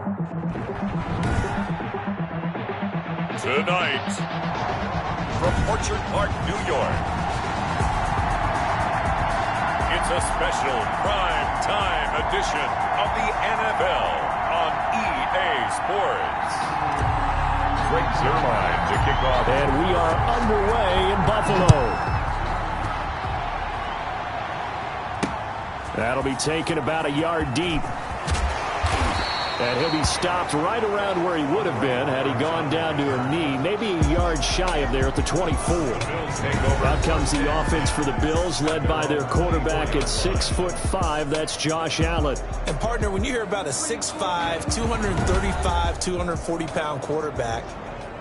Tonight, from Orchard Park, New York, it's a special prime time edition of the NFL on EA Sports. Great line to kick off. And we are underway in Buffalo. That'll be taken about a yard deep. And he'll be stopped right around where he would have been had he gone down to a knee, maybe a yard shy of there at the 24. Out comes the offense for the Bills, led by their quarterback at 6'5". That's Josh Allen. And, partner, when you hear about a 6'5", 235, 240-pound quarterback,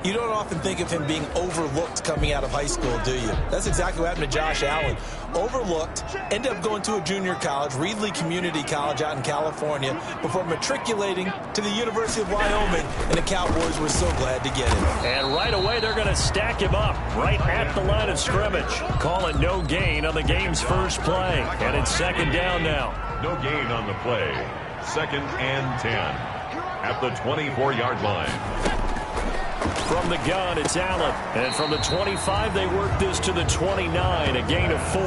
you don't often think of him being overlooked coming out of high school, do you? That's exactly what happened to Josh Allen. Overlooked, ended up going to a junior college, Reedley Community College out in California, before matriculating to the University of Wyoming, and the Cowboys were so glad to get him. And right away, they're going to stack him up right at the line of scrimmage. Call it no gain on the game's first play. And it's second down now. No gain on the play. 2nd and 10 at the 24-yard line. From the gun, it's Allen. And from the 25, they work this to the 29, a gain of 4.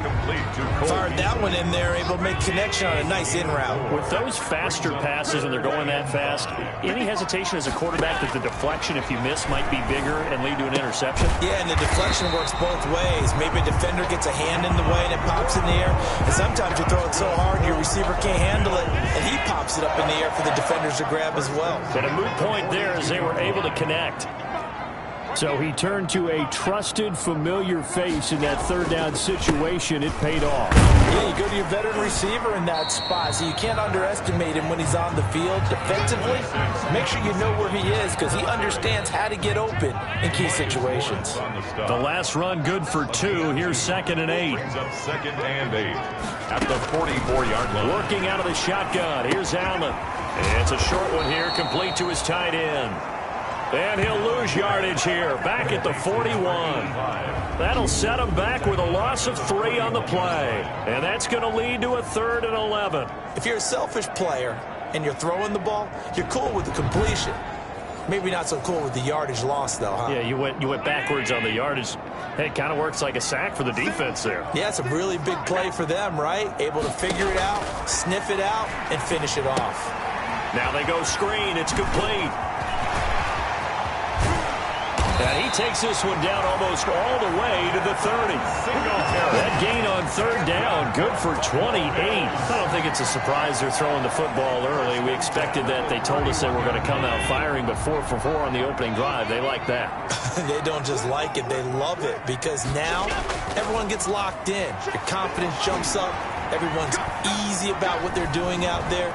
Complete to Cole. Fired that one in there, able to make connection on a nice in route. With those faster passes, when they're going that fast, any hesitation as a quarterback that the deflection, if you miss, might be bigger and lead to an interception? Yeah, and the deflection works both ways. Maybe a defender gets a hand in the way and it pops in the air. And sometimes you throw it so hard your receiver can't handle it, and he pops it up in the air for the defenders to grab as well. But a moot point there as they were able to connect. So he turned to a trusted, familiar face in that third down situation. It paid off. Yeah, you go to your veteran receiver in that spot, so you can't underestimate him when he's on the field. Defensively, make sure you know where he is because he understands how to get open in key situations. The last run good for 2. Here's 2nd and 8. Brings up 2nd and 8 at the 44-yard line. Working out of the shotgun. Here's Allen. And it's a short one here, complete to his tight end. And he'll lose yardage here, back at the 41. That'll set him back with a loss of 3 on the play. And that's going to lead to a 3rd and 11. If you're a selfish player and you're throwing the ball, you're cool with the completion. Maybe not so cool with the yardage loss, though, huh? Yeah, you went backwards on the yardage. Hey, it kind of works like a sack for the defense there. Yeah, it's a really big play for them, right? Able to figure it out, sniff it out, and finish it off. Now they go screen. It's complete. And he takes this one down almost all the way to the 30. That gain on 3rd down, good for 28. I don't think it's a surprise they're throwing the football early. We expected that. They told us they were going to come out firing, but 4 for 4 on the opening drive. They like that. They don't just like it, they love it, because now everyone gets locked in. Your confidence jumps up. Everyone's easy about what they're doing out there.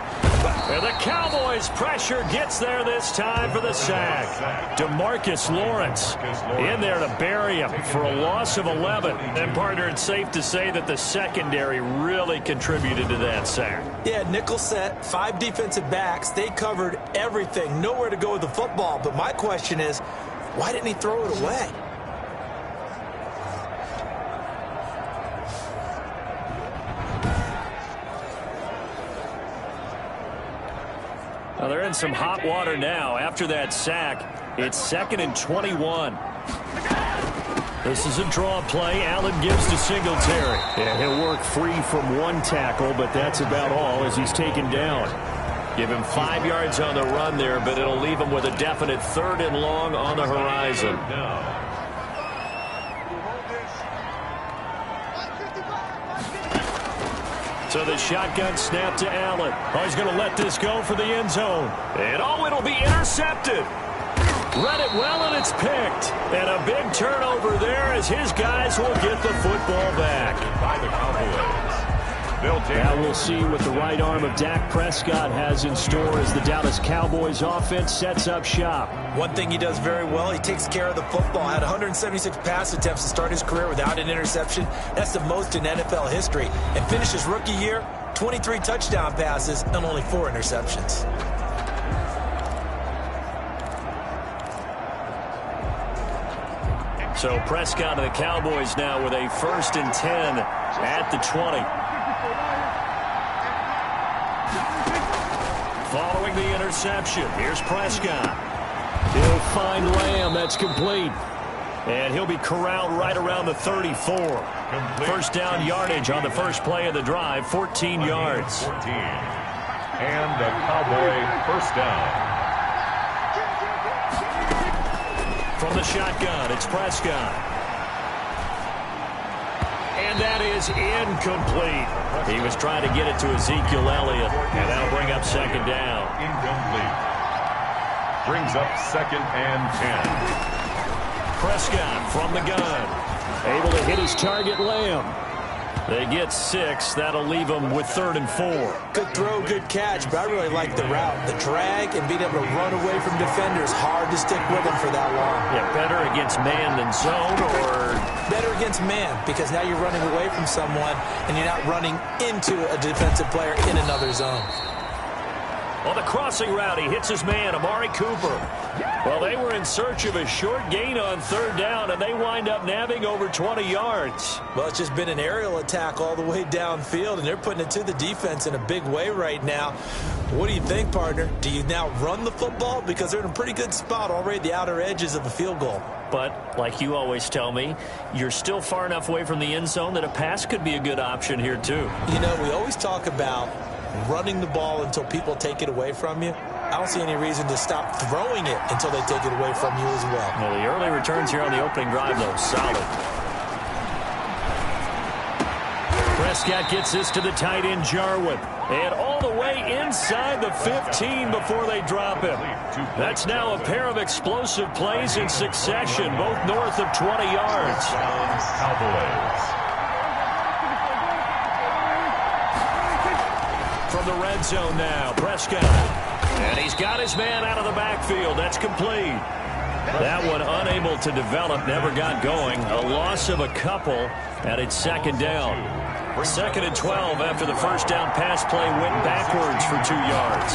And the Cowboys pressure gets there this time for the sack. DeMarcus Lawrence in there to bury him for a loss of 11. And, partner, it's safe to say that the secondary really contributed to that sack. Yeah, nickel set, 5 defensive backs. They covered everything. Nowhere to go with the football. But my question is, why didn't he throw it away? Well, they're in some hot water now. After that sack, it's 2nd and 21. This is a draw play. Allen gives to Singletary. And he'll work free from 1 tackle, but that's about all as he's taken down. Give him 5 yards on the run there, but it'll leave him with a definite 3rd and long on the horizon. So the shotgun snap to Allen. Oh, he's going to let this go for the end zone. And oh, it'll be intercepted. Read it well, and it's picked. And a big turnover there as his guys will get the football back. By the Cowboys. Now we'll see what the right arm of Dak Prescott has in store as the Dallas Cowboys offense sets up shop. One thing he does very well, he takes care of the football. Had 176 pass attempts to start his career without an interception. That's the most in NFL history. And finished his rookie year, 23 touchdown passes and only 4 interceptions. So Prescott and the Cowboys now with a 1st and 10 at the 20. following the interception. Here's Prescott. He'll find Lamb. That's complete. And he'll be corralled right around the 34. First down yardage on the first play of the drive, 14 yards. 14. And the Cowboy first down. From the shotgun, it's Prescott. And that is incomplete. He was trying to get it to Ezekiel Elliott, and that'll bring up second down. Incomplete. Brings up second and 10. Prescott from the gun. Able to hit his target, Lamb. They get 6. That'll leave them with 3rd and 4. Good throw, good catch, but I really like the route. The drag and being able to run away from defenders. Hard to stick with him for that long. Yeah, better against man than zone, or? Better against man, because now you're running away from someone and you're not running into a defensive player in another zone. On the crossing route, he hits his man, Amari Cooper. Well, they were in search of a short gain on 3rd down, and they wind up nabbing over 20 yards. Well, it's just been an aerial attack all the way downfield, and they're putting it to the defense in a big way right now. What do you think, partner? Do you now run the football? Because they're in a pretty good spot already at the outer edges of the field goal. But, like you always tell me, you're still far enough away from the end zone that a pass could be a good option here, too. You know, we always talk about running the ball until people take it away from you. I don't see any reason to stop throwing it until they take it away from you as well. Well, the early returns here on the opening drive, though, solid. Prescott gets this to the tight end, Jarwin. And all the way inside the 15 before they drop him. That's now a pair of explosive plays in succession, both north of 20 yards. Cowboys. From the red zone now, Prescott. And he's got his man out of the backfield. That's complete. That one unable to develop, never got going. A loss of a couple, and it's second down. 2nd and 12 after the first down pass play went backwards for 2 yards.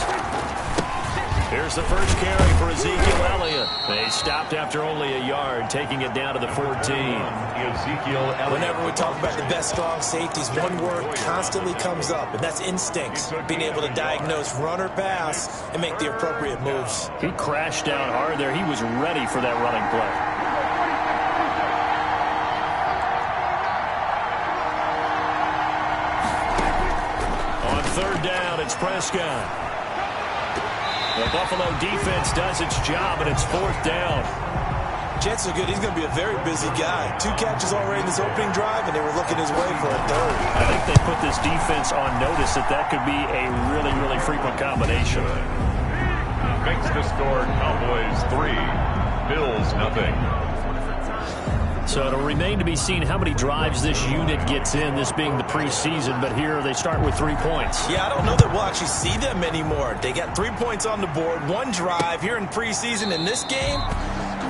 Here's the first carry for Ezekiel Elliott. They stopped after only a yard, taking it down to the 14. Ezekiel Elliott. Whenever we talk about the best strong safeties, one word constantly comes up, and that's instincts. Being able to diagnose run or pass and make the appropriate moves. He crashed down hard there. He was ready for that running play. On 3rd down, it's Prescott. The Buffalo defense does its job, and it's 4th down. Chances are good he's going to be a very busy guy. 2 catches already in this opening drive, and they were looking his way for a 3rd. I think they put this defense on notice that could be a really, really frequent combination. Makes the score Cowboys 3, Bills nothing. So it'll remain to be seen how many drives this unit gets in, this being the preseason. But here they start with 3 points. Yeah, I don't know that we'll actually see them anymore. They got 3 points on the board, 1 drive here in preseason. In this game,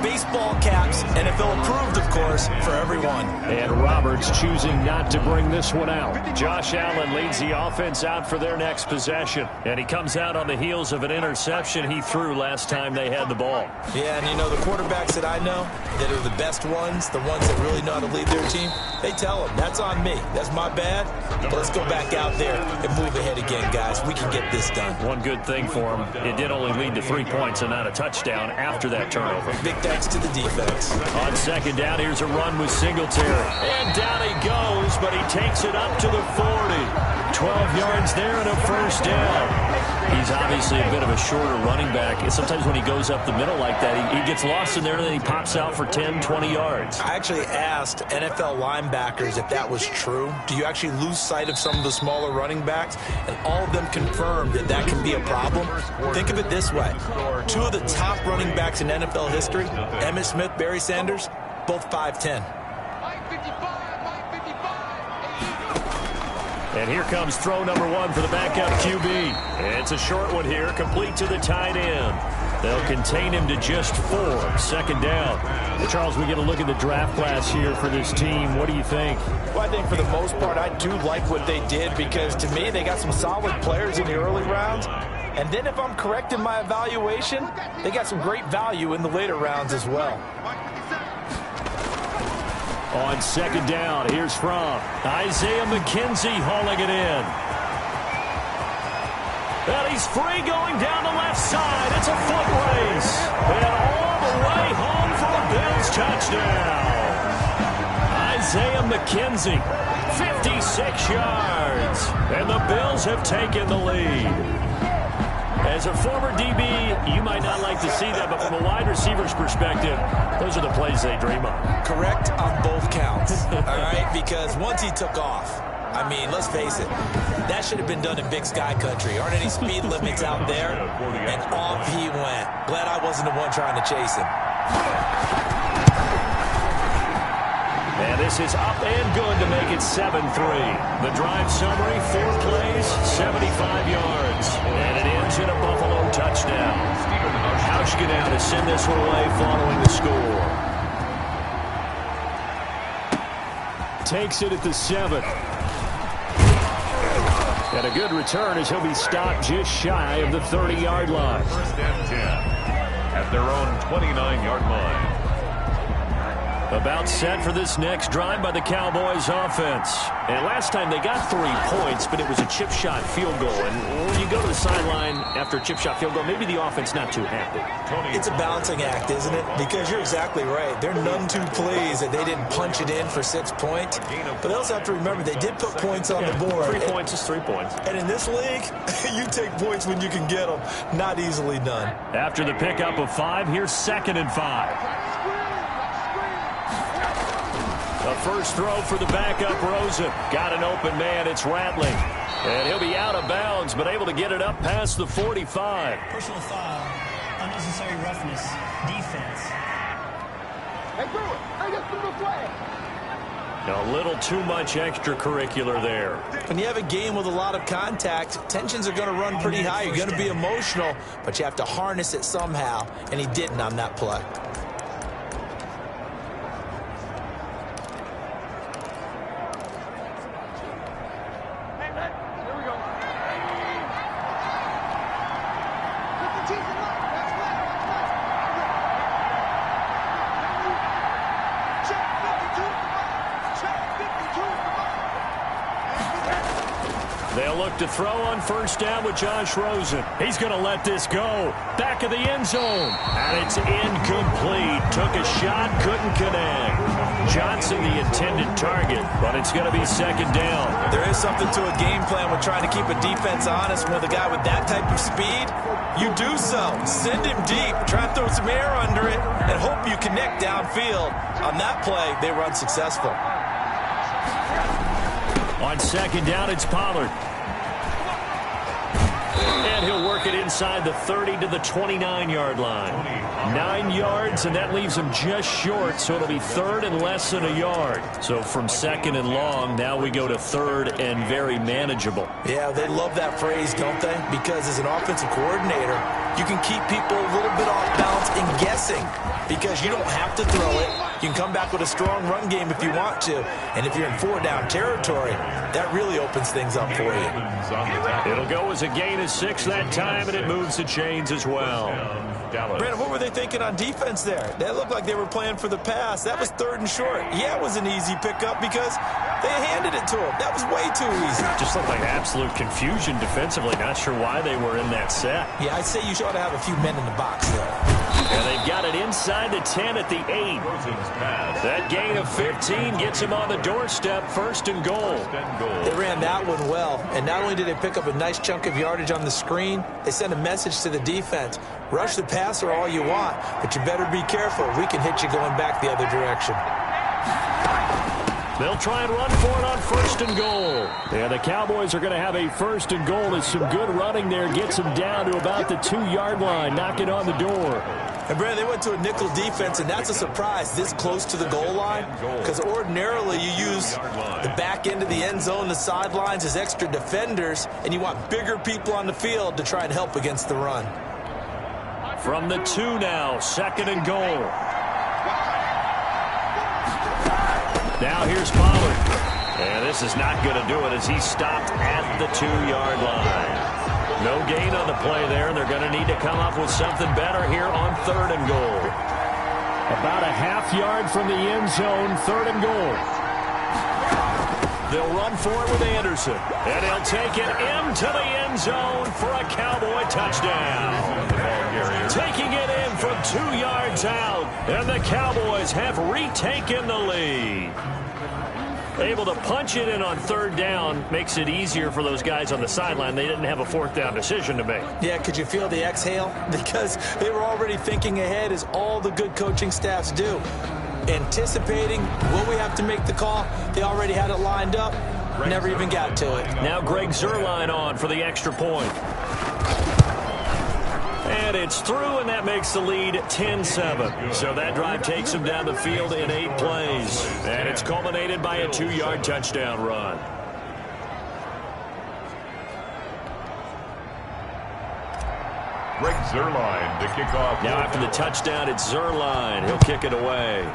baseball caps, NFL approved, of course, for everyone. And Roberts choosing not to bring this one out. Josh Allen leads the offense out for their next possession. And he comes out on the heels of an interception he threw last time they had the ball. Yeah, and you know, the quarterbacks that I know that are the best ones, the ones that really know how to lead their team, they tell them, that's on me. That's my bad. But let's go back out there and move ahead again, guys. We can get this done. One good thing for him, it did only lead to 3 points and not a touchdown after that turnover. Big thanks to the defense. On 2nd down, here's a run with Singletary. And down he goes, but he takes it up to the 40. 12 yards there and a 1st down. He's obviously a bit of a shorter running back. And sometimes when he goes up the middle like that, he gets lost in there and then he pops out for 10, 20 yards. I actually asked NFL linebackers if that was true. Do you actually lose sight of some of the smaller running backs? And all of them confirmed that that can be a problem. Think of it this way. 2 of the top running backs in NFL history, Emmitt Smith, Barry Sanders, both 5'10". And here comes throw number 1 for the backup QB. It's a short one here, complete to the tight end. They'll contain him to just 4. 2nd down. Well, Charles, we get a look at the draft class here for this team. What do you think? Well, I think for the most part, I do like what they did because, to me, they got some solid players in the early rounds. And then if I'm correct in my evaluation, they got some great value in the later rounds as well. On 2nd down, here's from Isaiah McKenzie hauling it in. And he's free going down the left side. It's a foot race. And all the way home for a Bills touchdown. Isaiah McKenzie, 56 yards. And the Bills have taken the lead. As a former DB, you might not like to see that, but from a wide receiver's perspective, those are the plays they dream of. Correct on both counts, all right? Because once he took off, I mean, let's face it, that should have been done in Big Sky Country. Aren't any speed limits out there? And off he went. Glad I wasn't the one trying to chase him. And this is up and good to make it 7-3. The drive summary, 4 plays, 75 yards. And it ends in a Buffalo touchdown. Hauschka now to send this one away following the score. Takes it at the 7. And a good return as he'll be stopped just shy of the 30-yard line. First and 10 at their own 29-yard line. About set for this next drive by the Cowboys offense. And last time they got 3 points, but it was a chip shot field goal. And when you go to the sideline after a chip shot field goal, maybe the offense not too happy. It's a balancing act, isn't it? Because you're exactly right. They're none too pleased that they didn't punch it in for 6 points. But they also have to remember they did put points on the board. 3 points is 3 points. And in this league, you take points when you can get them. Not easily done. After the pickup of 5, here's 2nd and 5. The first throw for the backup, Rosen. Got an open man, it's Rattling. And he'll be out of bounds, but able to get it up past the 45. Personal foul, unnecessary roughness, defense. Hey, do it. Hey, get through the flag. A little too much extracurricular there. When you have a game with a lot of contact, tensions are going to run pretty high. You're going to be emotional, but you have to harness it somehow, and he didn't on that play. They'll look to throw on first down with Josh Rosen. He's going to let this go. Back of the end zone. And it's incomplete. Took a shot, couldn't connect. Johnson the intended target, but it's going to be 2nd down. There is something to a game plan with trying to keep a defense honest. With a guy with that type of speed, you do so. Send him deep. Try to throw some air under it and hope you connect downfield. On that play, they were unsuccessful. On 2nd down, it's Pollard. And he'll work it inside the 30 to the 29-yard line. 9 yards, and that leaves him just short, so it'll be 3rd and less than a yard. So from 2nd and long, now we go to 3rd and very manageable. Yeah, they love that phrase, don't they? Because as an offensive coordinator, you can keep people a little bit off balance and guessing because you don't have to throw it. You can come back with a strong run game if you want to. And if you're in 4-down territory, that really opens things up for you. It'll go as a gain of 6 that time, and it moves the chains as well. Brandon, what were they thinking on defense there? That looked like they were playing for the pass. That was 3rd and short. Yeah, it was an easy pickup because they handed it to him. That was way too easy. Just looked like absolute confusion defensively. Not sure why they were in that set. Yeah, I'd say you ought to have a few men in the box there. And they've got it inside the 10 at the 8. That gain of 15 gets him on the doorstep, 1st and goal. They ran that one well, and not only did they pick up a nice chunk of yardage on the screen, they sent a message to the defense. Rush the passer all you want, but you better be careful. We can hit you going back the other direction. They'll try and run for it on 1st and goal. Yeah, the Cowboys are going to have a 1st and goal as some good running there gets them down to about the 2-yard line, knocking on the door. And, Brandon, they went to a nickel defense, and that's a surprise this close to the goal line because ordinarily you use the back end of the end zone, the sidelines as extra defenders, and you want bigger people on the field to try and help against the run. From the 2 now, 2nd and goal. Now here's Pollard. And this is not going to do it as he's stopped at the 2-yard line. No gain on the play there. They're going to need to come up with something better here on 3rd and goal. About a half yard from the end zone, 3rd and goal. They'll run for it with Anderson. And he'll take it into the end zone for a Cowboy touchdown. Taking it in from 2 yards out. And the Cowboys have retaken the lead. Able to punch it in on 3rd down makes it easier for those guys on the sideline. They didn't have a 4th down decision to make. Yeah, could you feel the exhale? Because they were already thinking ahead, as all the good coaching staffs do. Anticipating, will we have to make the call? They already had it lined up. Never even got to it. Now Greg Zuerlein on for the extra point. And it's through, and that makes the lead 10-7. So that drive takes them down the field in 8 plays. And it's culminated by a 2-yard touchdown run. Greg Zuerlein to kick off. Now after the touchdown, it's Zuerlein. He'll kick it away.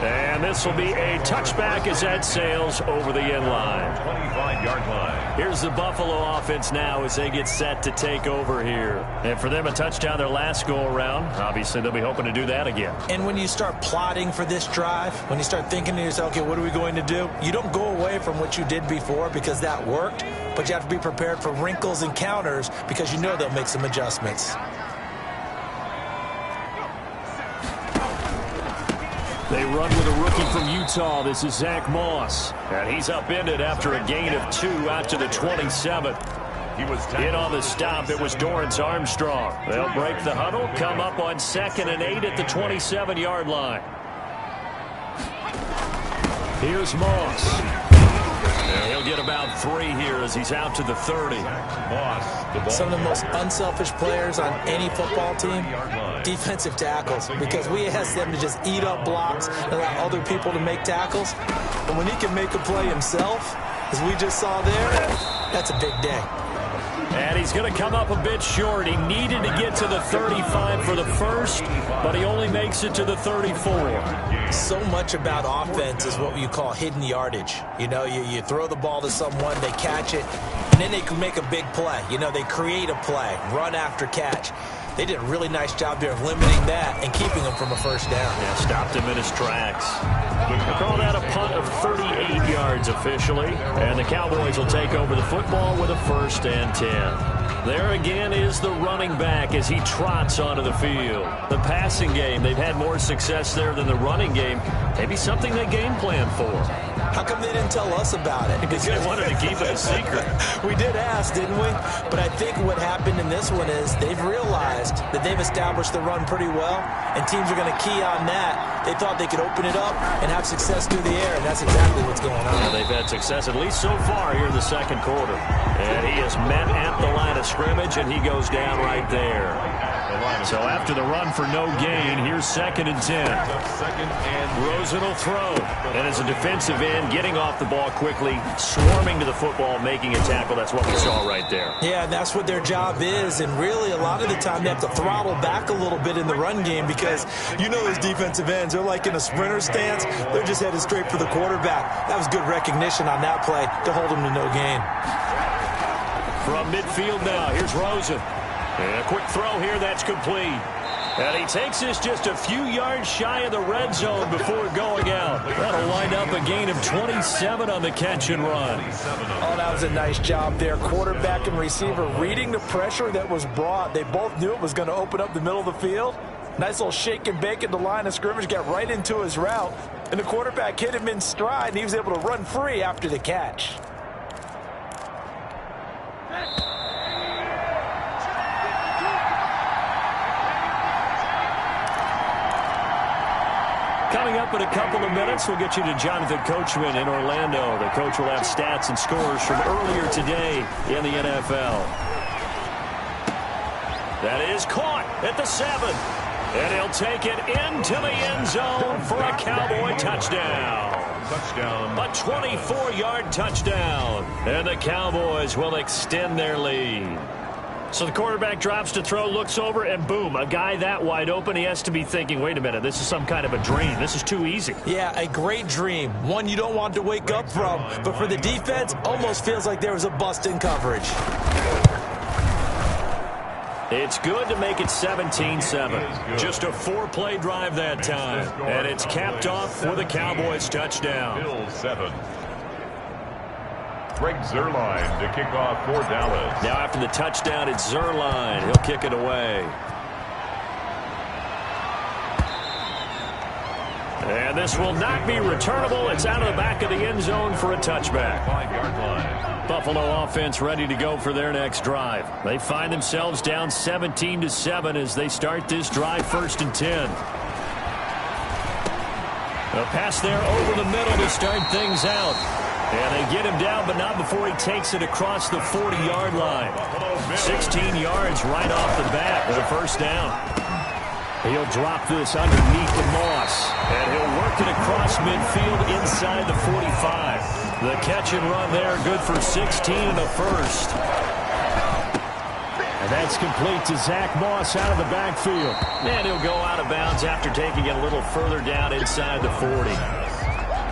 And this will be a touchback as that sails over the end line. 25-yard line. Here's the Buffalo offense now as they get set to take over here. And for them, a touchdown their last go-around. Obviously, they'll be hoping to do that again. And when you start plotting for this drive, when you start thinking to yourself, okay, what are we going to do? You don't go away from what you did before because that worked, but you have to be prepared for wrinkles and counters because you know they'll make some adjustments. They run with a rookie from Utah. This is Zach Moss. And he's upended after a gain of 2 out to the 27. He was in on the stop. It was Dorrance Armstrong. They'll break the huddle, come up on 2nd and 8 at the 27-yard line. Here's Moss. And he'll get about 3 here as he's out to the 30. Some of the most unselfish players on any football team, defensive tackles, because we ask them to just eat up blocks and allow other people to make tackles. But when he can make a play himself, as we just saw there, that's a big day. And he's going to come up a bit short. He needed to get to the 35 for the first, but he only makes it to the 34. So much about offense is what you call hidden yardage. You know, you throw the ball to someone, they catch it, and then they can make a big play. You know, they create a play, run after catch. They did a really nice job there of limiting that and keeping him from a first down. Yeah, stopped him in his tracks. They call that a punt of 38 yards officially. And the Cowboys will take over the football with a 1st and 10. There again is the running back as he trots onto the field. The passing game, they've had more success there than the running game. Maybe something they game plan for. How come they didn't tell us about it? Because they wanted to keep it a secret. We did ask, didn't we? But I think what happened in this one is they've realized that they've established the run pretty well, and teams are going to key on that. They thought they could open it up and have success through the air, and that's exactly what's going on. Yeah, they've had success, at least so far, here in the 2nd quarter. And he is met at the line of scrimmage, and he goes down right there. So after the run for no gain, here's 2nd and 10. Rosen will throw. And as a defensive end, getting off the ball quickly, swarming to the football, making a tackle. That's what we saw right there. Yeah, that's what their job is. And really, a lot of the time, they have to throttle back a little bit in the run game because you know those defensive ends, they're like in a sprinter stance. They're just headed straight for the quarterback. That was good recognition on that play to hold him to no gain. From midfield now, here's Rosen. And a quick throw here, that's complete. And he takes this just a few yards shy of the red zone before going out. That'll wind up a gain of 27 on the catch and run. Oh, that was a nice job there. Quarterback and receiver reading the pressure that was brought. They both knew it was going to open up the middle of the field. Nice little shake and bake at the line of scrimmage, got right into his route. And the quarterback hit him in stride, and he was able to run free after the catch. Coming up in a couple of minutes, we'll get you to Jonathan Coachman in Orlando. The coach will have stats and scores from earlier today in the NFL. That is caught at the 7. And he'll take it into the end zone for a Cowboy touchdown. A 24-yard touchdown. And the Cowboys will extend their lead. So the quarterback drops to throw, looks over, and boom, a guy that wide open, he has to be thinking, wait a minute, this is some kind of a dream. This is too easy. Yeah, a great dream. One you don't want to wake up from. But for the defense, almost feels like there was a bust in coverage. It's good to make it 17-7. Just a 4-play drive that time. And it's capped off with a Cowboys touchdown. Still 7. Greg Zuerlein to kick off for Dallas. Now after the touchdown, it's Zuerlein. He'll kick it away. And this will not be returnable. It's out of the back of the end zone for a touchback. 5-yard line. Buffalo offense ready to go for their next drive. They find themselves down 17-7 as they start this drive 1st and 10. A pass there over the middle to start things out. And they get him down, but not before he takes it across the 40-yard line. 16 yards right off the bat with a first down. He'll drop this underneath the Moss, and he'll work it across midfield inside the 45. The catch and run there, good for 16 and a first. And that's complete to Zach Moss out of the backfield. And he'll go out of bounds after taking it a little further down inside the 40.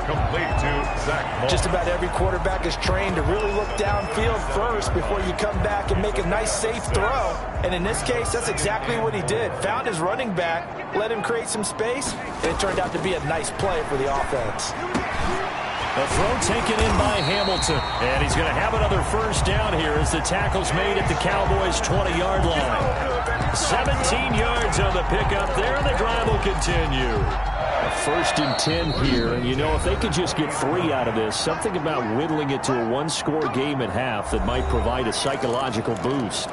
Complete to Zach Moss. Just about every quarterback is trained to really look downfield first before you come back and make a nice, safe throw. And in this case, that's exactly what he did. Found his running back, let him create some space, and it turned out to be a nice play for the offense. A throw taken in by Hamilton. And he's going to have another first down here as the tackle's made at the Cowboys' 20-yard line. 17 yards on the pickup there, and the drive will continue. A 1st and 10 here, and you know, if they could just get 3 out of this, something about whittling it to a 1-score game at half that might provide a psychological boost.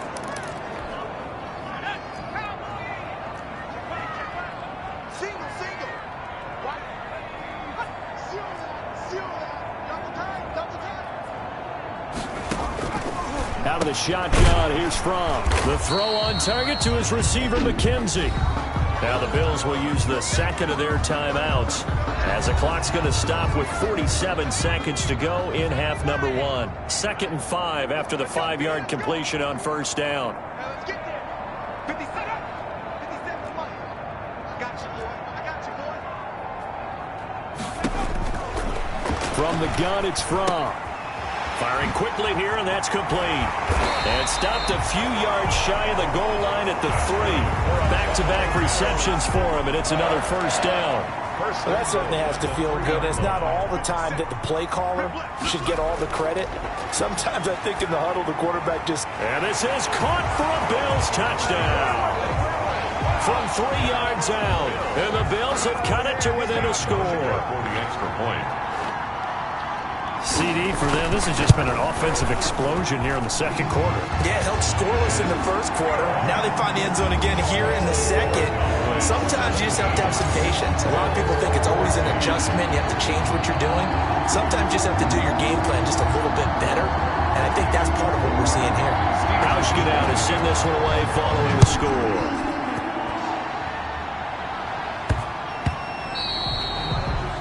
Out of the shotgun, here's Fromm. The throw on target to his receiver, McKenzie. Now the Bills will use the second of their timeouts as the clock's going to stop with 47 seconds to go in half number 1. 2nd and 5 after the 5-yard completion on first down. Let's get there. 57. 57, come on. I got you, boy. I got you, boy. From the gun, it's Fromm. Firing quickly here, and that's complete. And stopped a few yards shy of the goal line at the 3. Back-to-back receptions for him, and it's another first down. Well, that certainly has to feel good. It's not all the time that the play caller should get all the credit. Sometimes I think in the huddle, the quarterback just... And this is caught for a Bills touchdown. From 3 yards out, and the Bills have cut it to within a score. For the extra point. CD for them. This has just been an offensive explosion here in the second quarter. Yeah, held scoreless in the first quarter. Now they find the end zone again here in the second. Sometimes you just have to have some patience. A lot of people think it's always an adjustment. You have to change what you're doing. Sometimes you just have to do your game plan just a little bit better. And I think that's part of what we're seeing here. Roush get out and send this one away following the score.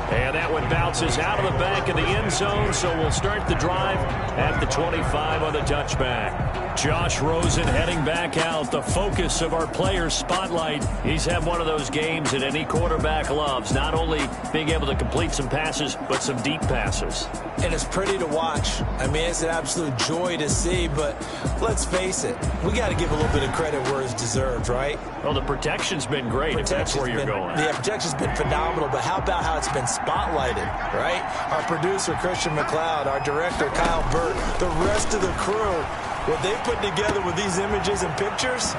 And that one bounces out of the back of the end zone, so we'll start the drive at the 25 on the touchback. Josh Rosen heading back out, the focus of our player spotlight. He's had one of those games that any quarterback loves, not only being able to complete some passes, but some deep passes. And it's pretty to watch. I mean, it's an absolute joy to see, but let's face it, we got to give a little bit of credit where it's deserved, right? Well, the protection's been great, if that's where you're going. Yeah, protection's been phenomenal, but how about how it's been spotlighted, right? Our producer, Christian McLeod, our director, Kyle Burt, the rest of the crew, what they put together with these images and pictures,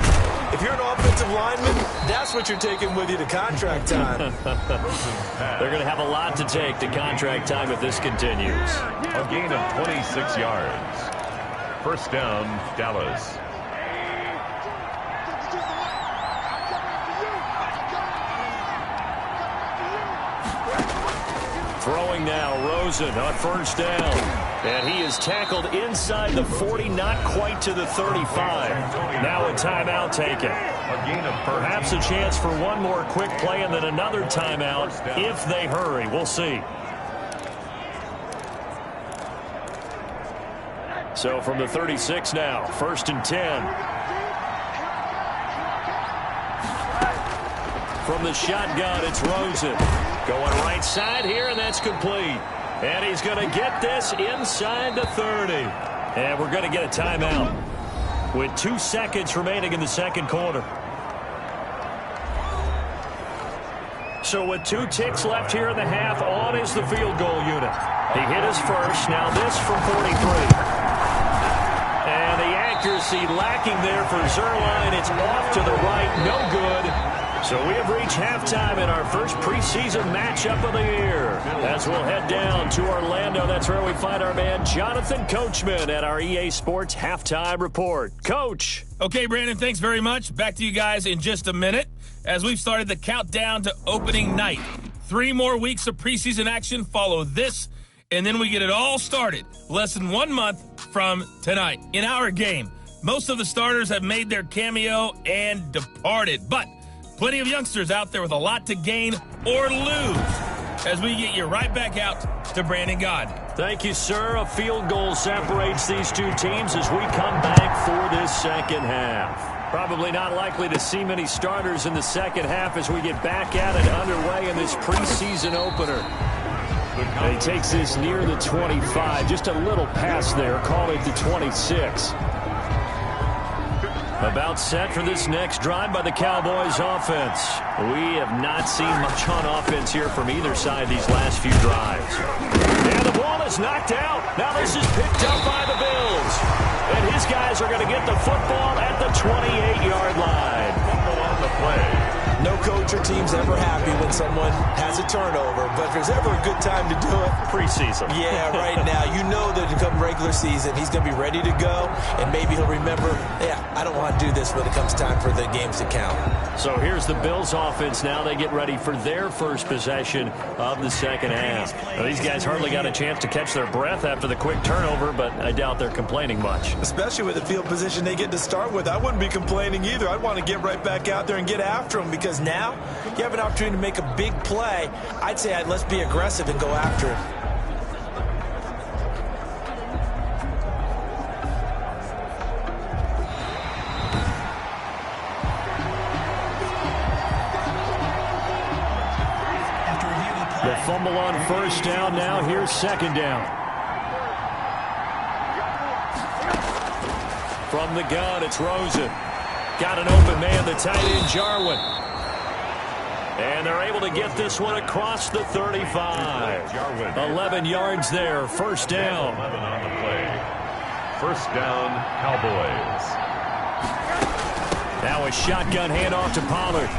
if you're an offensive lineman, that's what you're taking with you to contract time. They're going to have a lot to take to contract time if this continues. A gain of 26 yards. First down, Dallas. Throwing now, Rosen on first down. And he is tackled inside the 40, not quite to the 35. Now a timeout taken. Perhaps a chance for one more quick play and then another timeout if they hurry. We'll see. So from the 36 now, 1st and 10. From the shotgun, it's Rosen. Going right side here, and that's complete. And he's going to get this inside the 30. And we're going to get a timeout. with 2 seconds remaining in the second quarter. So with 2 ticks left here in the half, on is the field goal unit. He hit his first. Now this from 43. And the accuracy lacking there for Zuerlein. It's off to the right. No good. So we have reached halftime in our first preseason matchup of the year. As we'll head down to Orlando, that's where we find our man Jonathan Coachman at our EA Sports Halftime Report. Coach. Okay, Brandon, thanks very much. Back to you guys in just a minute as we've started the countdown to opening night. 3 more weeks of preseason action follow this, and then we get it all started less than 1 month from tonight. In our game, most of the starters have made their cameo and departed, but plenty of youngsters out there with a lot to gain or lose as we get you right back out to Brandon Gaudin. Thank you, sir. A field goal separates these 2 teams as we come back for this second half. Probably not likely to see many starters in the second half as we get back at it underway in this preseason opener. And he takes this near the 25. Just a little pass there. Call it the 26. About set for this next drive by the Cowboys offense. We have not seen much on offense here from either side these last few drives. And the ball is knocked out. Now this is picked up by the Bills. And his guys are going to get the football at the 28-yard line. On the play. No coach or team's ever happy when someone has a turnover, but if there's ever a good time to do it, preseason. Yeah, right now. You know that come regular season, he's going to be ready to go, and maybe he'll remember, yeah, I don't want to do this when it comes time for the games to count. So here's the Bills offense now. They get ready for their first possession of the second half. Now, these guys hardly got a chance to catch their breath after the quick turnover, but I doubt they're complaining much. Especially with the field position they get to start with. I wouldn't be complaining either. I'd want to get right back out there and get after them, because now you have an opportunity to make a big play. I'd say let's be aggressive and go after it. The fumble on first down. Now here's second down. From the gun, it's Rosen. Got an open man, the tight end, Jarwin. And they're able to get this one across the 35. 11 yards there, first down. 11 on the play. First down, Cowboys. Now a shotgun handoff to Pollard.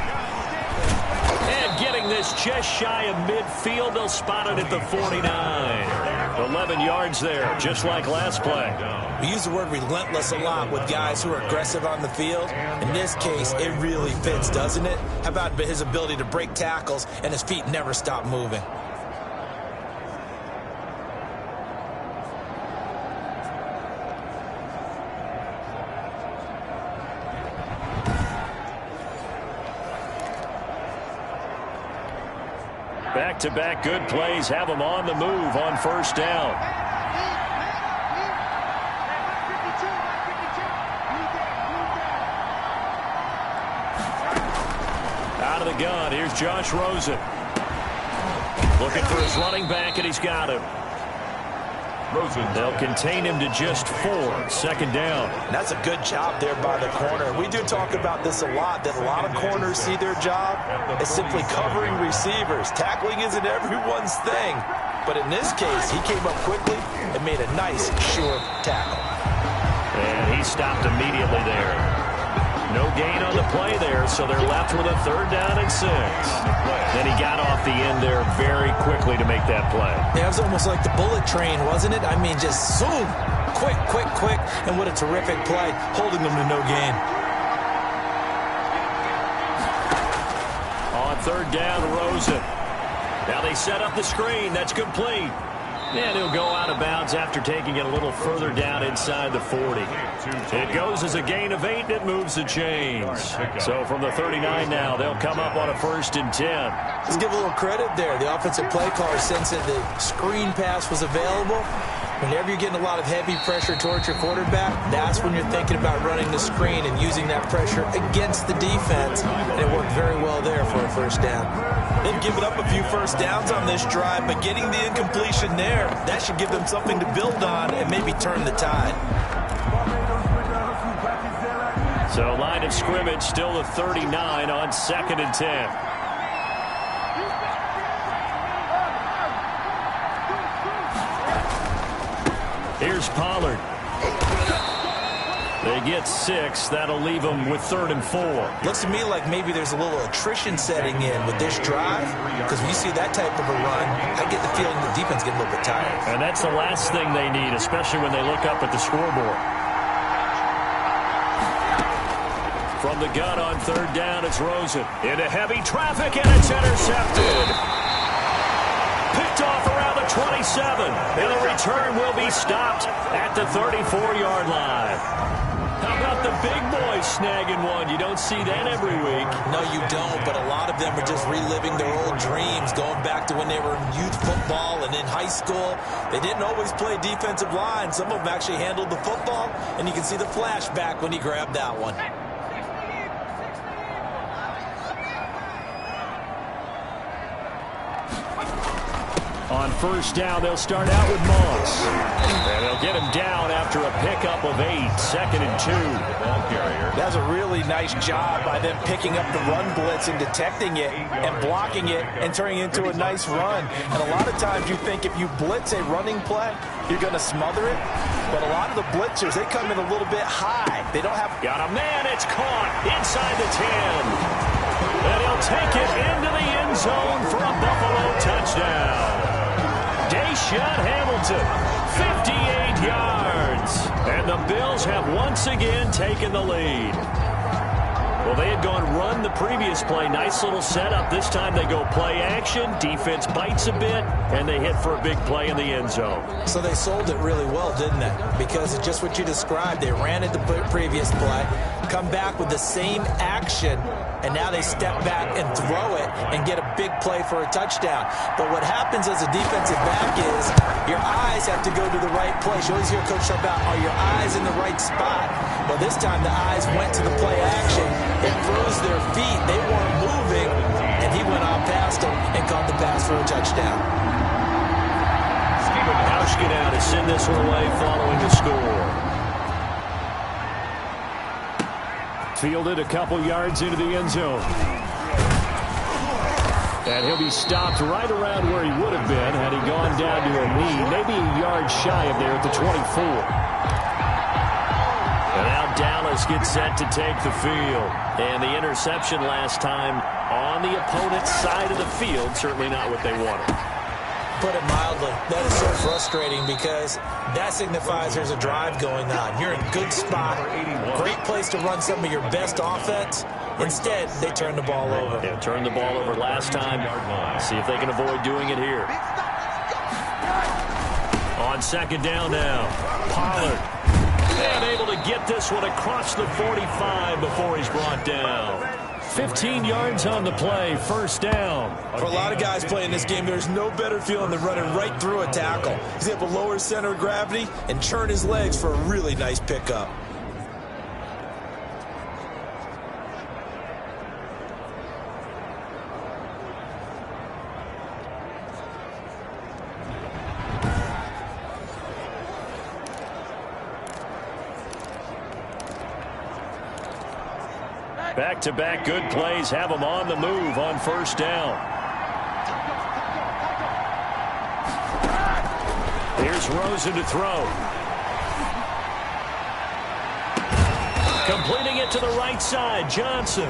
And getting this just shy of midfield, they'll spot it at the 49. 11 yards there, just like last play. We use the word relentless a lot with guys who are aggressive on the field. In this case, it really fits, doesn't it? How about his ability to break tackles and his feet never stop moving? Back-to-back good plays have them on the move on first down. Out of the gun, here's Josh Rosen. Looking for his running back, and he's got him. Rosen. They'll contain him to just 4. Second down. That's a good job there by the corner. We do talk about this a lot, that a lot of corners see their job as simply covering receivers. Tackling isn't everyone's thing. But in this case, he came up quickly and made a nice, sure tackle. And he stopped immediately there. No gain on the play there, so they're left with a 3rd down and 6. Then he got off the end there very quickly to make that play. Yeah, it was almost like the bullet train, wasn't it? I mean, just zoom. Quick, quick, quick. And what a terrific play, holding them to no gain. On 3rd down, Rosen. Now they set up the screen. That's complete. And he'll go out of bounds after taking it a little further down inside the 40. It goes as a gain of 8, and it moves the chains. So from the 39 now, they'll come up on a 1st and 10. Let's give a little credit there. The offensive play caller sensed that the screen pass was available. Whenever you're getting a lot of heavy pressure towards your quarterback, that's when you're thinking about running the screen and using that pressure against the defense. And it worked very well there for a 1st down. They've given up a few 1st downs on this drive, but getting the incompletion there, that should give them something to build on and maybe turn the tide. So line of scrimmage still the 39 on 2nd and 10. Here's Pollard. They get 6. That'll leave them with 3rd and 4. Looks to me like maybe there's a little attrition setting in with this drive, because when you see that type of a run, I get the feeling the defense getting a little bit tired. And that's the last thing they need, especially when they look up at the scoreboard. From the gun on 3rd down, it's Rosen. Into heavy traffic, and it's intercepted. Picked off around the 27. And the return will be stopped at the 34-yard line. How about the big boys snagging one? You don't see that every week. No, you don't, but a lot of them are just reliving their old dreams, going back to when they were in youth football and in high school. They didn't always play defensive line. Some of them actually handled the football, and you can see the flashback when he grabbed that one. On 1st down, they'll start out with Moss. And they'll get him down after a pickup of 8, 2nd and 2. That's a really nice job by them picking up the run blitz and detecting it and blocking it and turning it into a nice run. And a lot of times you think if you blitz a running play, you're going to smother it. But a lot of the blitzers, they come in a little bit high. They don't have... Got a man. It's caught inside the 10. And he'll take it into the end zone for a Buffalo touchdown. Deshaun Hamilton, 58 yards. And the Bills have once again taken the lead. Well, they had gone run the previous play. Nice little setup. This time they go play action. Defense bites a bit, and they hit for a big play in the end zone. So they sold it really well, didn't they? Because it's just what you described. They ran it the previous play, come back with the same action, and now they step back and throw it and get a big play for a touchdown. But what happens as a defensive back is your eyes have to go to the right place. You always hear Coach talk about, are your eyes in the right spot? Well, this time the eyes went to the play action. It froze their feet. They weren't moving, and he went on past them and caught the pass for a touchdown. Hauschka out to send this one away following the score. Fielded a couple yards into the end zone. And he'll be stopped right around where he would have been had he gone down to a knee, maybe a yard shy of there at the 24. And now Dallas gets set to take the field. And the interception last time on the opponent's side of the field, certainly not what they wanted. Put it mildly, that is so frustrating because that signifies there's a drive going on. You're in a good spot, great place to run some of your best offense. Instead, they turn the ball over. Yeah, turned the ball over last time. See if they can avoid doing it here. On 2nd down now, Pollard. And able to get this one across the 45 before he's brought down. 15 yards on the play, 1st down. For a lot of guys playing this game, there's no better feeling than running right through a tackle. He's able to lower his center of gravity and churn his legs for a really nice pickup. Back-to-back good plays have them on the move on 1st down. Here's Rosen to throw. Completing it to the right side, Johnson.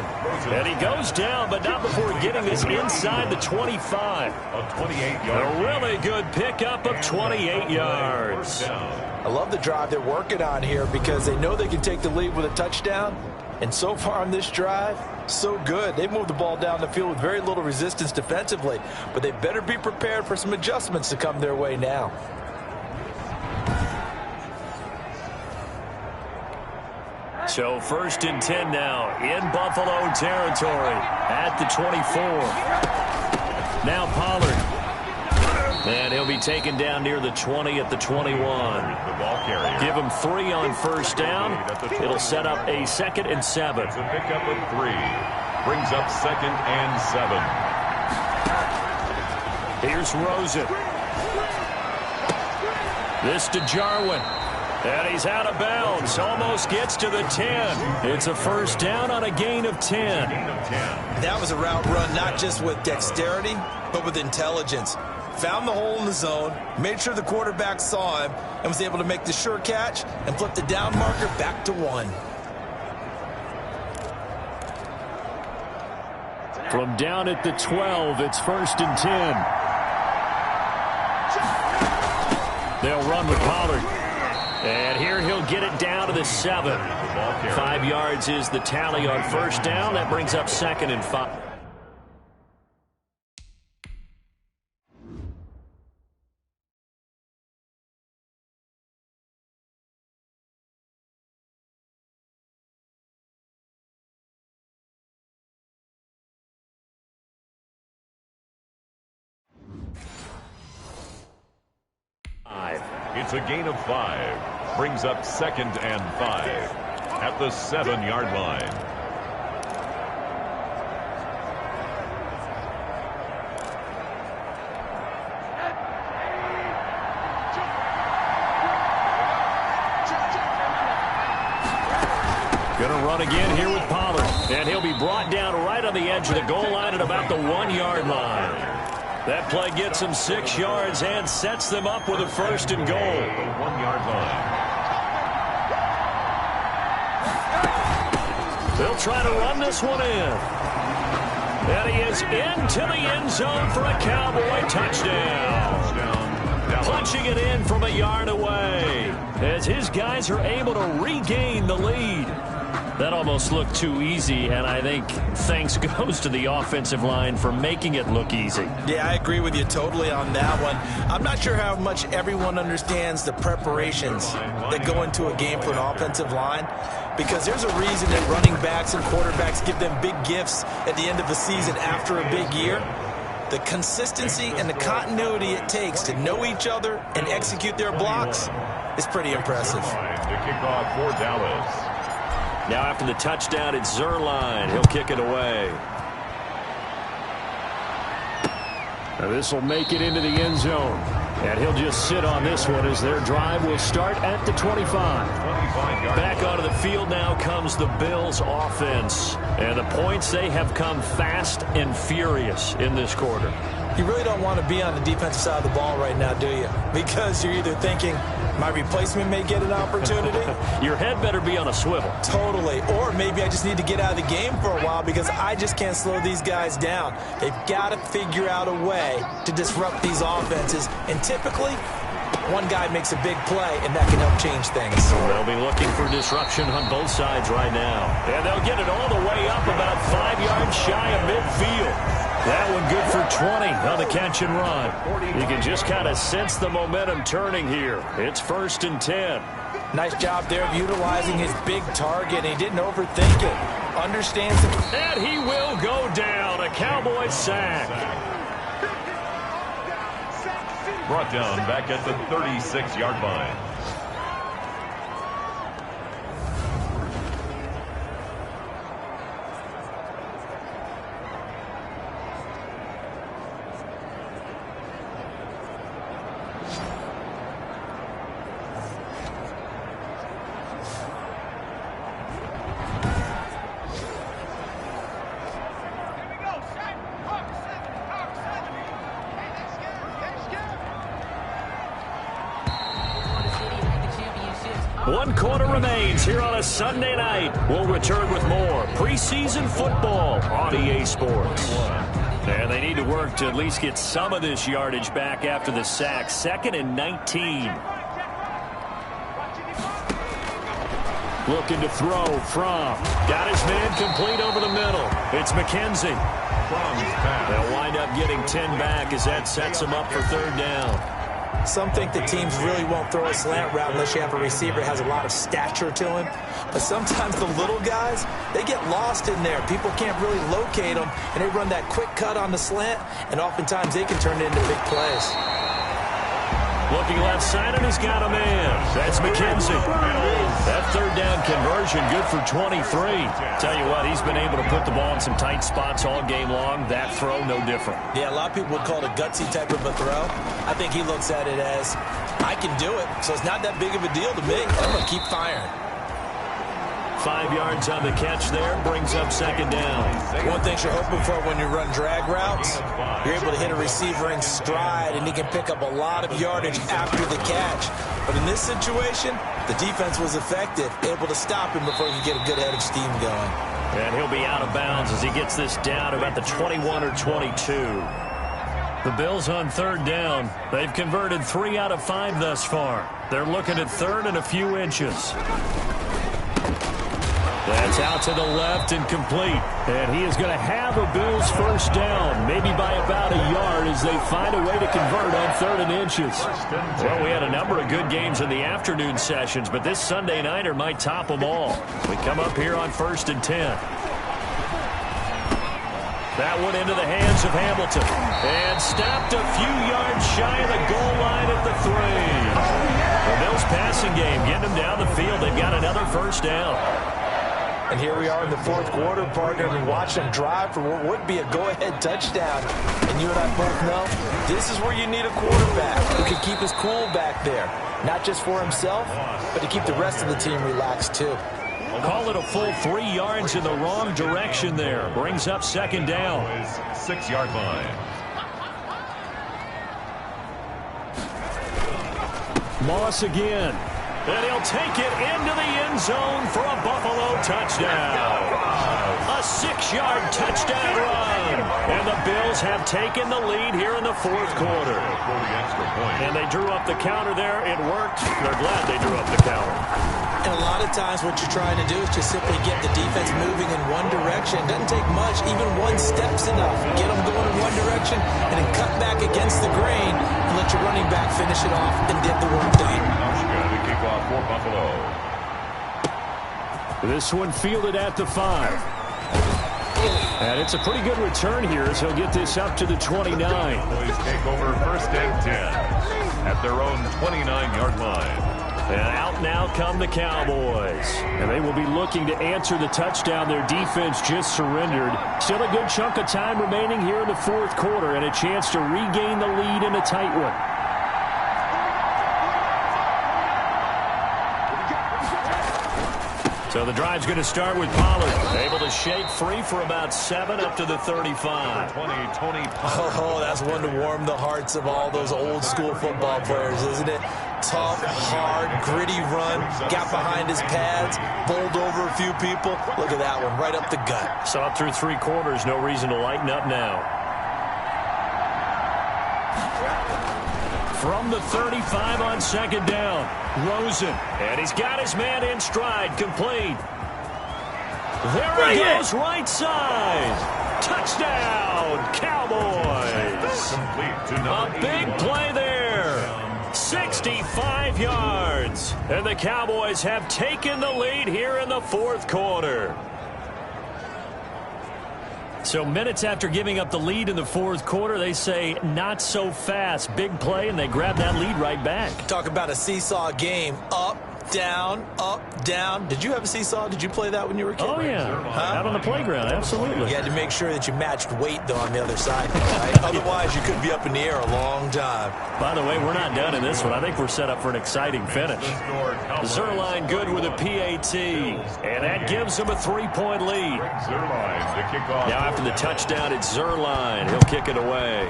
And he goes down, but not before getting this inside the 25. A really good pickup of 28 yards. I love the drive they're working on here because they know they can take the lead with a touchdown. And so far on this drive, so good. They moved the ball down the field with very little resistance defensively, but they better be prepared for some adjustments to come their way now. So 1st and 10 now in Buffalo territory at the 24. Now Pollard. And he'll be taken down near the 20 at the 21. Give him 3 on 1st down. It'll set up a 2nd and 7. It's a pickup of 3. Brings up 2nd and 7. Here's Rosen. This to Jarwin. And he's out of bounds. Almost gets to the 10. It's a first down on a gain of 10. That was a route run not just with dexterity, but with intelligence. Found the hole in the zone, made sure the quarterback saw him, and was able to make the sure catch and flip the down marker back to 1. From down at the 12, it's first and 10. They'll run with Pollard. And here he'll get it down to the 7. 5 yards is the tally on first down. That brings up 2nd and 5. It's a gain of 5. Brings up 2nd and 5 at the 7-yard line. Going to run again here with Pollard. And he'll be brought down right on the edge of the goal line at about the 1-yard line. That play gets them 6 yards and sets them up with a first and goal. The 1-yard line. They'll try to run this one in. And he is into the end zone for a Cowboy touchdown. Punching it in from a yard away as his guys are able to regain the lead. That almost looked too easy, and I think thanks goes to the offensive line for making it look easy. Yeah, I agree with you totally on that one. I'm not sure how much everyone understands the preparations that go into a game for an offensive line, because there's a reason that running backs and quarterbacks give them big gifts at the end of the season after a big year. The consistency and the continuity it takes to know each other and execute their blocks is pretty impressive. The kickoff for Dallas. Now after the touchdown, it's Zerline. He'll kick it away. Now this will make it into the end zone. And he'll just sit on this one as their drive will start at the 25. Back onto the field now comes the Bills offense. And the points, they have come fast and furious in this quarter. You really don't want to be on the defensive side of the ball right now, do you? Because you're either thinking, my replacement may get an opportunity. Your head better be on a swivel. Totally. Or maybe I just need to get out of the game for a while because I just can't slow these guys down. They've got to figure out a way to disrupt these offenses. And typically, one guy makes a big play, and that can help change things. They'll be looking for disruption on both sides right now. And they'll get it all the way up about 5 yards shy of midfield. That one good for 20 on the catch and run. You can just kind of sense the momentum turning here. It's first and 10. Nice job there of utilizing his big target. He didn't overthink it. Understands it. And he will go down. A Cowboy sack. Brought down back at the 36-yard line. One quarter remains here on a Sunday night. We'll return with more preseason football on EA Sports. And they need to work to at least get some of this yardage back after the sack. 2nd and 19. Looking to throw from. Got his man complete over the middle. It's McKenzie. They'll wind up getting 10 back as that sets them up for 3rd down. Some think the teams really won't throw a slant route unless you have a receiver that has a lot of stature to him. But sometimes the little guys, they get lost in there. People can't really locate them, and they run that quick cut on the slant, and oftentimes they can turn it into big plays. Looking left side, and he's got a man. That's McKenzie. That third down conversion, good for 23. Tell you what, he's been able to put the ball in some tight spots all game long. That throw, no different. Yeah, a lot of people would call it a gutsy type of a throw. I think he looks at it as, I can do it, so it's not that big of a deal to me. I'm going to keep firing. 5 yards on the catch there, brings up second down. One thing you're hoping for when you run drag routes, you're able to hit a receiver in stride, and he can pick up a lot of yardage after the catch. But in this situation, the defense was effective, able to stop him before he could get a good head of steam going. And he'll be out of bounds as he gets this down about the 21 or 22. The Bills on third down. They've converted 3 out of 5 thus far. They're looking at third and a few inches. That's out to the left and complete. And he is going to have a Bills first down, maybe by about a yard as they find a way to convert on third and inches. Well, we had a number of good games in the afternoon sessions, but this Sunday nighter might top them all. We come up here on 1st and 10. That one into the hands of Hamilton. And stopped a few yards shy of the goal line at the 3. The Bills passing game getting them down the field. They've got another first down. And here we are in the fourth quarter, partner, and watch them drive for what would be a go-ahead touchdown. And you and I both know this is where you need a quarterback who can keep his cool back there. Not just for himself, but to keep the rest of the team relaxed, too. Call it a full 3 yards in the wrong direction there. Brings up second down. 6-yard line. Moss again. And he'll take it into the end zone for a Buffalo touchdown. A 6-yard touchdown run. And the Bills have taken the lead here in the fourth quarter. And they drew up the counter there. It worked. They're glad they drew up the counter. And a lot of times what you're trying to do is just simply get the defense moving in one direction. It doesn't take much. Even one step's enough. Get them going in one direction and then cut back against the grain and let your running back finish it off and get the work done. Kickoff for Buffalo. This one fielded at the 5. And it's a pretty good return here as he'll get this up to the 29. Cowboys take over 1st and 10 at their own 29-yard line. And out now come the Cowboys. And they will be looking to answer the touchdown their defense just surrendered. Still a good chunk of time remaining here in the fourth quarter and a chance to regain the lead in a tight one. So the drive's going to start with Pollard. Able to shake free for about 7 up to the 35. Oh, that's one to warm the hearts of all those old school football players, isn't it? Tough, hard, gritty run. Got behind his pads. Bowled over a few people. Look at that one, right up the gut. Saw it through 3 quarters. No reason to lighten up now. From the 35 on second down, Rosen. And he's got his man in stride, complete. There he goes, right side. Touchdown, Cowboys. A big play there. 65 yards. And the Cowboys have taken the lead here in the fourth quarter. So minutes after giving up the lead in the fourth quarter, they say not so fast. Big play, and they grab that lead right back. Talk about a seesaw game. Up, down. Did you have a seesaw? Did you play that when you were a kid? Oh, yeah. Out on the playground, absolutely. You had to make sure that you matched weight, though, on the other side. Right? Otherwise, you could be up in the air a long time. By the way, we're not done in this one. I think we're set up for an exciting finish. Zerline good with a PAT, and that gives him a 3-point lead. Now after the touchdown, it's Zerline. He'll kick it away.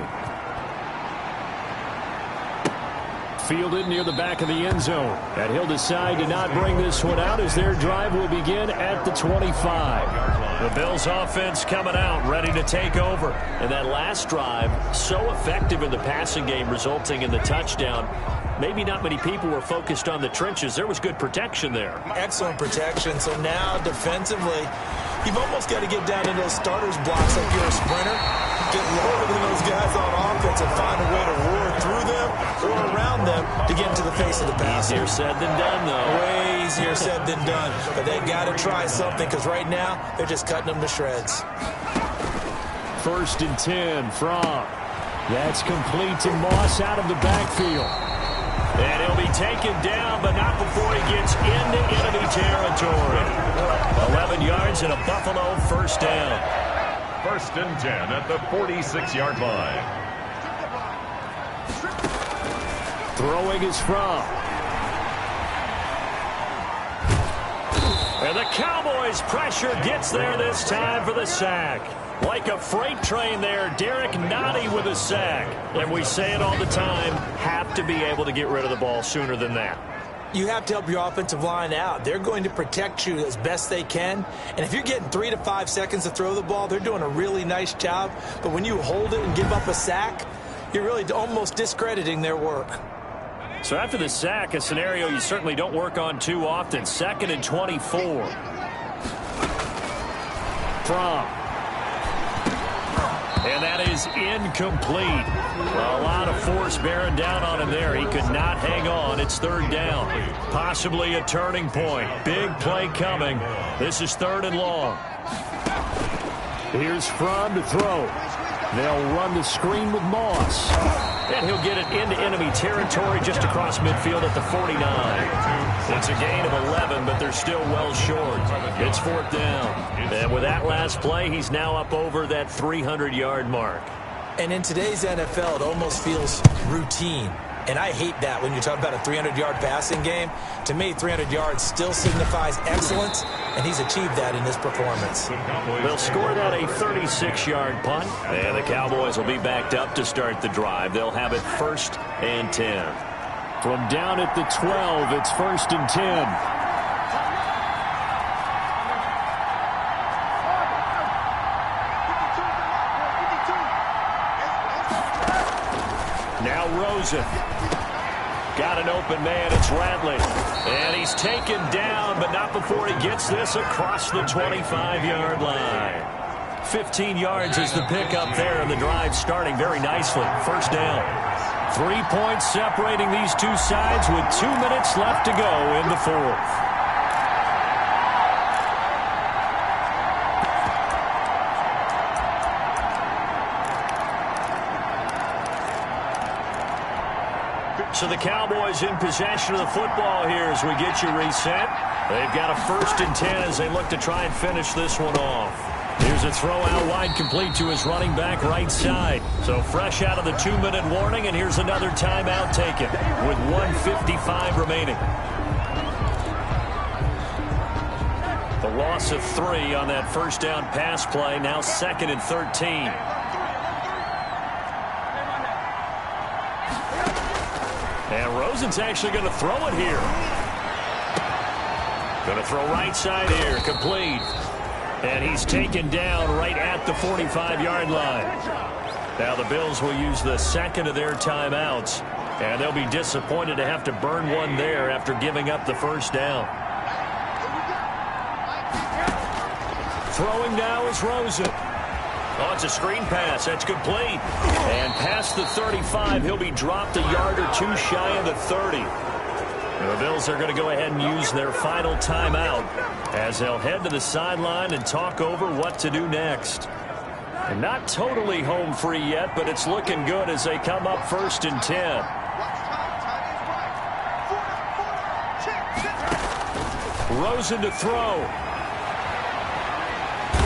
Fielded near the back of the end zone. And he'll decide to not bring this one out as their drive will begin at the 25. The Bills offense coming out, ready to take over. And that last drive, so effective in the passing game, resulting in the touchdown. Maybe not many people were focused on the trenches. There was good protection there. Excellent protection. So now defensively, you've almost got to get down into those starters blocks like you're a sprinter. Get lower than those guys on offense and find a way to roar through them or around them to get into the face of the passer. Easier said than done, though. Way easier said than done. But they've got to try something because right now they're just cutting them to shreds. 1st and 10 from. That's complete to Moss out of the backfield. And he'll be taken down, but not before he gets into enemy territory. 11 yards and a Buffalo first down. 1st and 10 at the 46-yard line. Throwing is from. And the Cowboys pressure gets there this time for the sack. Like a freight train there, Derek Nottie with a sack. And we say it all the time, have to be able to get rid of the ball sooner than that. You have to help your offensive line out. They're going to protect you as best they can. And if you're getting 3 to 5 seconds to throw the ball, they're doing a really nice job. But when you hold it and give up a sack, you're really almost discrediting their work. So after the sack, a scenario you certainly don't work on too often. 2nd and 24. From. And that is incomplete. A lot of force bearing down on him there. He could not hang on. It's 3rd down. Possibly a turning point. Big play coming. This is 3rd and long. Here's From to throw. They'll run the screen with Moss. And he'll get it into enemy territory just across midfield at the 49. It's a gain of 11, but they're still well short. It's 4th down. And with that last play, he's now up over that 300-yard mark. And in today's NFL, it almost feels routine. And I hate that when you talk about a 300-yard passing game. To me, 300 yards still signifies excellence, and he's achieved that in this performance. They'll score that a 36-yard punt, and the Cowboys will be backed up to start the drive. They'll have it 1st and 10. From down at the 12, it's 1st and 10. Now Rosen. Got an open man. It's Radley. And he's taken down, but not before he gets this across the 25-yard line. 15 yards is the pickup there, and the drive starting very nicely. 1st down. 3 points separating these two sides with 2 minutes left to go in the 4th. So the Cowboys in possession of the football here as we get you reset. They've got a 1st and 10 as they look to try and finish this one off. Here's a throw out wide complete to his running back right side. So fresh out of the 2-minute warning, and here's another timeout taken with 1:55 remaining. The loss of 3 on that 1st down pass play, now 2nd and 13. And Rosen's actually going to throw it here. Going to throw right side here, complete. And he's taken down right at the 45-yard line. Now the Bills will use the 2nd of their timeouts, and they'll be disappointed to have to burn one there after giving up the 1st down. Throwing now is Rosen. Oh, it's a screen pass. That's complete. And past the 35, he'll be dropped a yard or 2 shy of the 30. The Bills are going to go ahead and use their final timeout as they'll head to the sideline and talk over what to do next. And not totally home free yet, but it's looking good as they come up 1st and 10. Rosen to throw.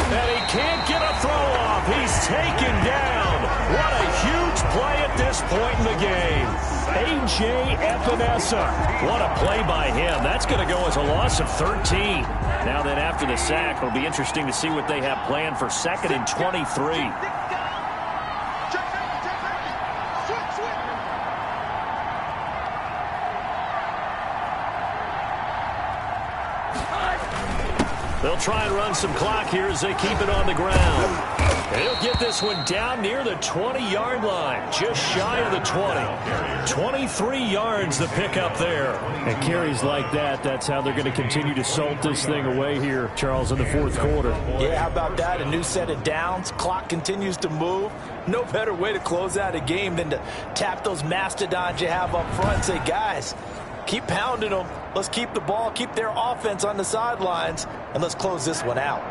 And he can't get a throw off. He's taken down. What a huge play at this point in the game. A.J. Epinesa. What a play by him. That's going to go as a loss of 13. Now then, after the sack, it'll be interesting to see what they have planned for 2nd and 23. They'll try and run some clock here as they keep it on the ground. And he'll get this one down near the 20-yard line, just shy of the 20. 23 yards the pickup there. And carries like that, that's how they're going to continue to salt this thing away here, Charles, in the 4th quarter. Yeah, how about that? A new set of downs. Clock continues to move. No better way to close out a game than to tap those mastodons you have up front and say, guys, keep pounding them. Let's keep the ball, keep their offense on the sidelines, and let's close this one out.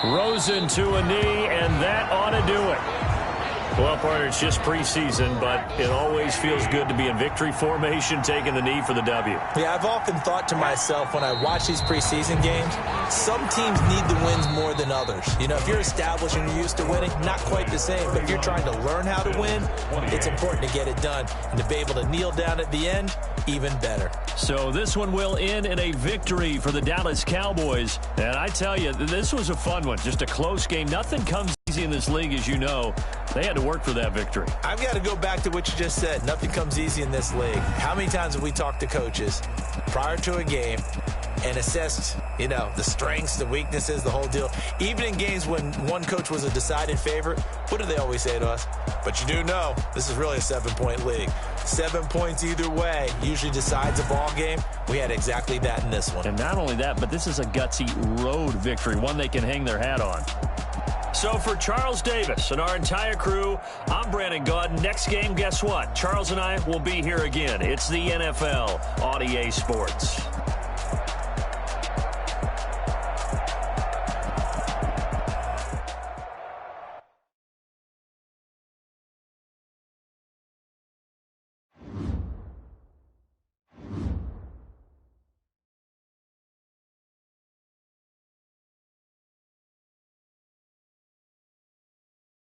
Rosen to a knee, and that ought to do it. Well, partner, it's just preseason, but it always feels good to be in victory formation, taking the knee for the W. Yeah, I've often thought to myself when I watch these preseason games, some teams need the wins more than others. You know, if you're established and you're used to winning, not quite the same. But if you're trying to learn how to win, it's important to get it done. And to be able to kneel down at the end, even better. So this one will end in a victory for the Dallas Cowboys. And I tell you, this was a fun one. Just a close game. Nothing comes easy in this league, as you know. They had to work for that victory. I've got to go back to what you just said. Nothing comes easy in this league. How many times have we talked to coaches prior to a game and assessed, you know, the strengths, the weaknesses, the whole deal? Even in games when one coach was a decided favorite, what do they always say to us? But you do know this is really a 7-point league. 7 points either way usually decides a ball game. We had exactly that in this one. And not only that, but this is a gutsy road victory, one they can hang their hat on. So for Charles Davis and our entire crew, I'm Brandon Gaudin. Next game, guess what? Charles and I will be here again. It's the NFL on EA Sports.